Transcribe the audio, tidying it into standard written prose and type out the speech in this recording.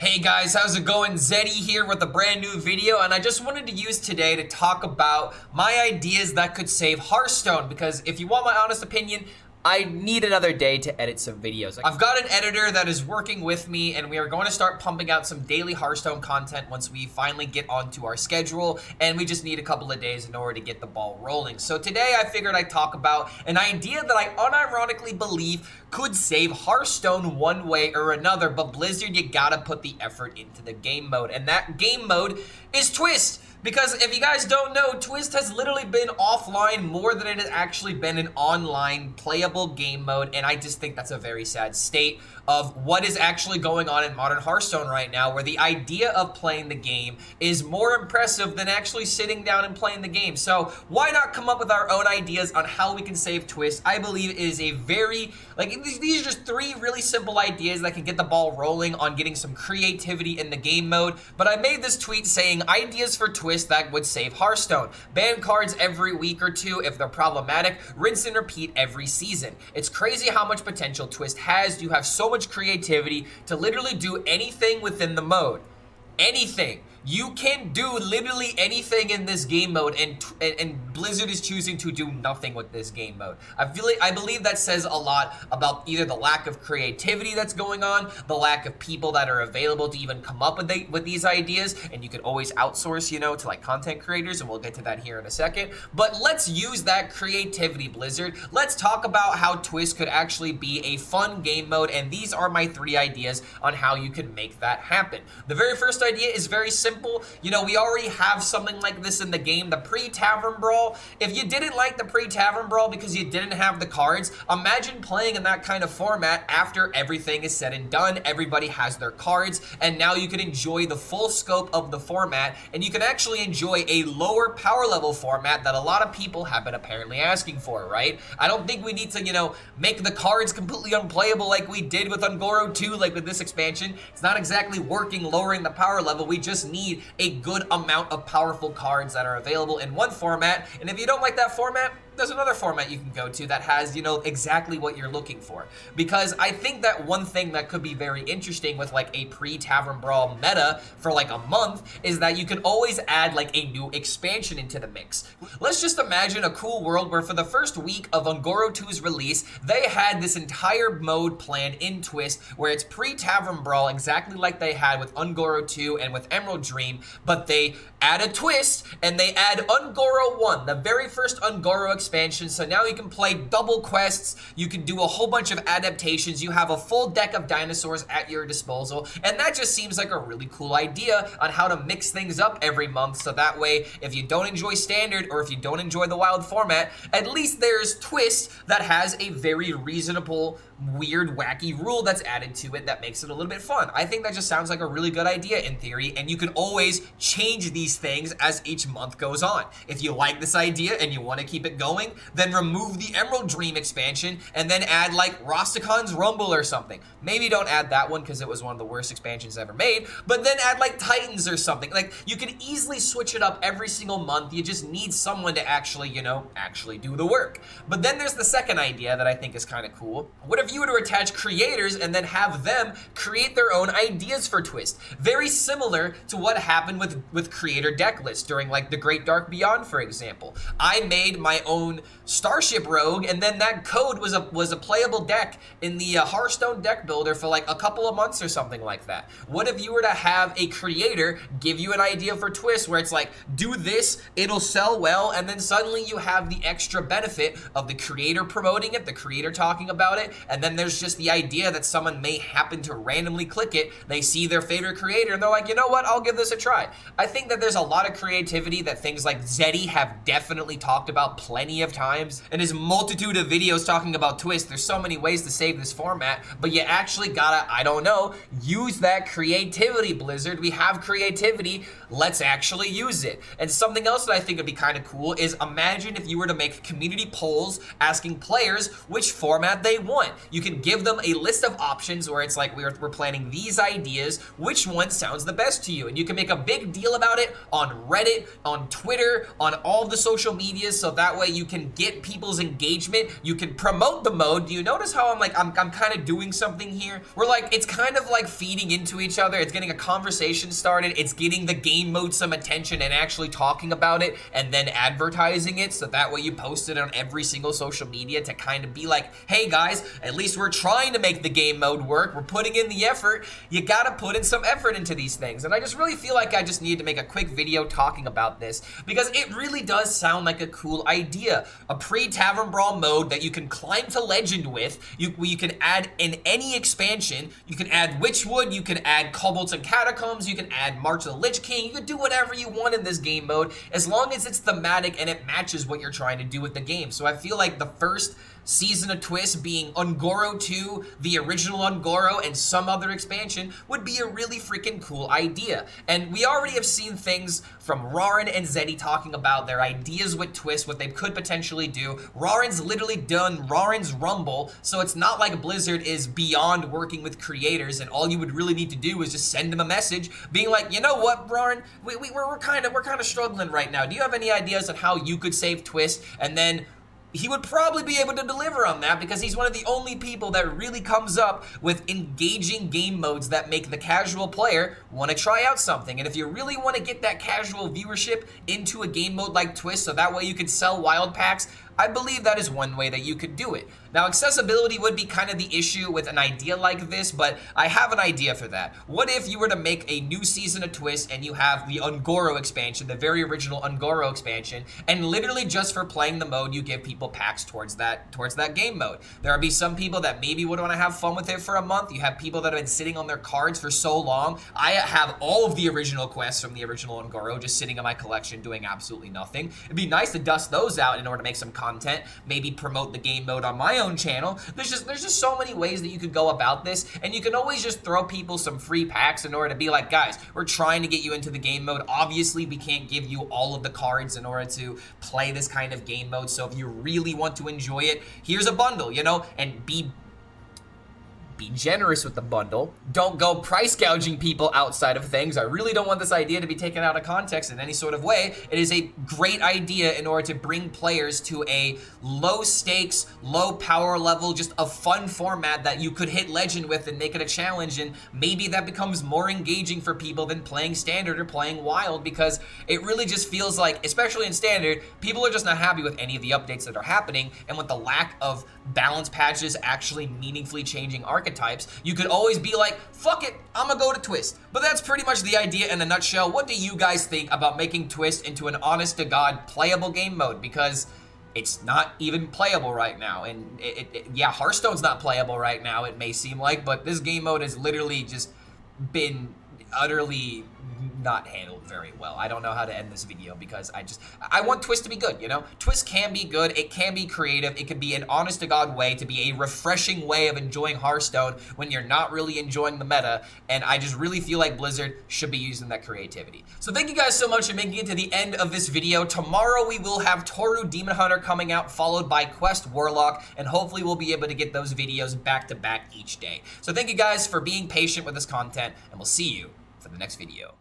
Hey guys, how's it going? Zeddy here with a brand new video, and I just wanted to use today to talk about my ideas that could save Hearthstone, because if you want my honest opinion, I need another day to edit some videos. I've got an editor that is working with me, and we are going to start pumping out some daily Hearthstone content once we finally get onto our schedule, and we just need a couple of days in order to get the ball rolling. So today I figured I'd talk about an idea that I unironically believe could save Hearthstone one way or another, but Blizzard, you gotta put the effort into the game mode, and that game mode is Twist. Because if you guys don't know, Twist has literally been offline more than it has actually been an online playable game mode, and I just think that's a very sad state of what is actually going on in modern Hearthstone right now, where the idea of playing the game is more impressive than actually sitting down and playing the game. So why not come up with our own ideas on how we can save Twist? I believe it is a very, these are just three really simple ideas that can get the ball rolling on getting some creativity in the game mode. But I made this tweet saying ideas for Twist that would save Hearthstone. Ban cards every week or two if they're problematic. Rinse and repeat every season. It's crazy how much potential Twist has. You have so much creativity to literally do anything within the mode. Anything. You can do literally anything in this game mode, and Blizzard is choosing to do nothing with this game mode. I believe that says a lot about either the lack of creativity that's going on, the lack of people that are available to even come up with these ideas, and you could always outsource, to like content creators, and we'll get to that here in a second. But let's use that creativity, Blizzard. Let's talk about how Twist could actually be a fun game mode, and these are my three ideas on how you can make that happen. The very first idea is very simple. We already have something like this in the game, the pre-Tavern Brawl. If you didn't like the pre-Tavern Brawl because you didn't have the cards, imagine playing in that kind of format after everything is said and done. Everybody has their cards, and now you can enjoy the full scope of the format, and you can actually enjoy a lower power level format that a lot of people have been apparently asking for, right? I don't think we need to, make the cards completely unplayable like we did with Ungoro 2, like with this expansion. It's not exactly working lowering the power level. We just need a good amount of powerful cards that are available in one format, and if you don't like that format, there's another format you can go to that has, exactly what you're looking for. Because I think that one thing that could be very interesting with like a pre-Tavern Brawl meta for like a month is that you can always add like a new expansion into the mix. Let's just imagine a cool world where for the first week of Ungoro 2's release, they had this entire mode planned in Twist where it's pre-Tavern Brawl exactly like they had with Ungoro 2 and with Emerald Dream, but they add a twist and they add Ungoro 1, the very first Ungoro expansion. So now you can play double quests, you can do a whole bunch of adaptations, you have a full deck of dinosaurs at your disposal, and that just seems like a really cool idea on how to mix things up every month, so that way if you don't enjoy standard or if you don't enjoy the wild format, at least there's Twist that has a very reasonable, weird, wacky rule that's added to it that makes it a little bit fun. I think that just sounds like a really good idea in theory, and you can always change these things as each month goes on. If you like this idea and you want to keep it going, then remove the Emerald Dream expansion and then add like Rosticon's Rumble or something. Maybe don't add that one because it was one of the worst expansions ever made, but then add like Titans or something. Like, you can easily switch it up every single month. You just need someone to actually, actually do the work. But then there's the second idea that I think is kind of cool. What if you were to attach creators and then have them create their own ideas for Twist? Very similar to what happened with creator deck lists during like the Great Dark Beyond, for example. I made my own Starship Rogue, and then that code was a playable deck in the Hearthstone deck builder for like a couple of months or something like that. What if you were to have a creator give you an idea for Twist where it's like, do this, it'll sell well, and then suddenly you have the extra benefit of the creator promoting it, the creator talking about it, and then there's just the idea that someone may happen to randomly click it, they see their favorite creator, and they're like, you know what, I'll give this a try. I think that there's a lot of creativity that things like Zeddy have definitely talked about plenty of times, and his multitude of videos talking about Twist. There's so many ways to save this format, but you actually gotta, use that creativity, Blizzard. We have creativity, let's actually use it. And something else that I think would be kind of cool is imagine if you were to make community polls asking players which format they want. You can give them a list of options where it's like, we're planning these ideas, which one sounds the best to you? And you can make a big deal about it on Reddit, on Twitter, on all the social medias, so that way you can get people's engagement, you can promote the mode. Do you notice how I'm kind of doing something here? We're like, it's kind of like feeding into each other. It's getting a conversation started. It's getting the game mode some attention and actually talking about it and then advertising it, so that way you post it on every single social media to kind of be like, hey guys, at least we're trying to make the game mode work. We're putting in the effort. You gotta put in some effort into these things. And I just really feel like I just need to make a quick video talking about this because it really does sound like a cool idea. A pre-Tavern Brawl mode that you can climb to legend with. You can add in any expansion. You can add Witchwood, you can add Kobolds and Catacombs, you can add March of the Lich King. You can do whatever you want in this game mode as long as it's thematic and it matches what you're trying to do with the game. So I feel like the first season of Twist being Ungoro 2, the original Ungoro, and some other expansion would be a really freaking cool idea. And we already have seen things from Rarin and Zeddy talking about their ideas with Twist, what they could potentially do. Rarin's literally done Rarin's Rumble, so it's not like Blizzard is beyond working with creators, and all you would really need to do is just send them a message being like, you know what, Rarin, we're kind of struggling right now. Do you have any ideas on how you could save Twist? And then he would probably be able to deliver on that because he's one of the only people that really comes up with engaging game modes that make the casual player want to try out something. And if you really want to get that casual viewership into a game mode like Twist so that way you can sell wild packs, I believe that is one way that you could do it. Now, accessibility would be kind of the issue with an idea like this, but I have an idea for that. What if you were to make a new season of Twist and you have the Ungoro expansion, the very original Ungoro expansion, and literally just for playing the mode, you give people packs towards that game mode. There would be some people that maybe would want to have fun with it for a month. You have people that have been sitting on their cards for so long. I have all of the original quests from the original Ungoro just sitting in my collection doing absolutely nothing. It'd be nice to dust those out in order to make some content, maybe promote the game mode on my own channel. There's just so many ways that you could go about this, and you can always just throw people some free packs in order to be like, guys, we're trying to get you into the game mode. Obviously, we can't give you all of the cards in order to play this kind of game mode, so if you really want to enjoy it, here's a bundle, you know, and be generous with the bundle. Don't go price gouging people outside of things. I really don't want this idea to be taken out of context in any sort of way. It is a great idea in order to bring players to a low stakes, low power level, just a fun format that you could hit legend with and make it a challenge, and maybe that becomes more engaging for people than playing standard or playing wild, because it really just feels like, especially in standard, people are just not happy with any of the updates that are happening, and with the lack of balance patches actually meaningfully changing archetypes, you could always be like, fuck it, I'm gonna go to Twist. But that's pretty much the idea in a nutshell. What do you guys think about making Twist into an honest-to-God playable game mode? Because it's not even playable right now. And yeah, Hearthstone's not playable right now, it may seem like, but this game mode has literally just been utterly not handled very well. I don't know how to end this video because I want Twist to be good, you know? Twist can be good, it can be creative, it can be an honest-to-God way to be a refreshing way of enjoying Hearthstone when you're not really enjoying the meta, and I just really feel like Blizzard should be using that creativity. So thank you guys so much for making it to the end of this video. Tomorrow we will have Toru Demon Hunter coming out, followed by Quest Warlock, and hopefully we'll be able to get those videos back-to-back each day. So thank you guys for being patient with this content, and we'll see you for the next video.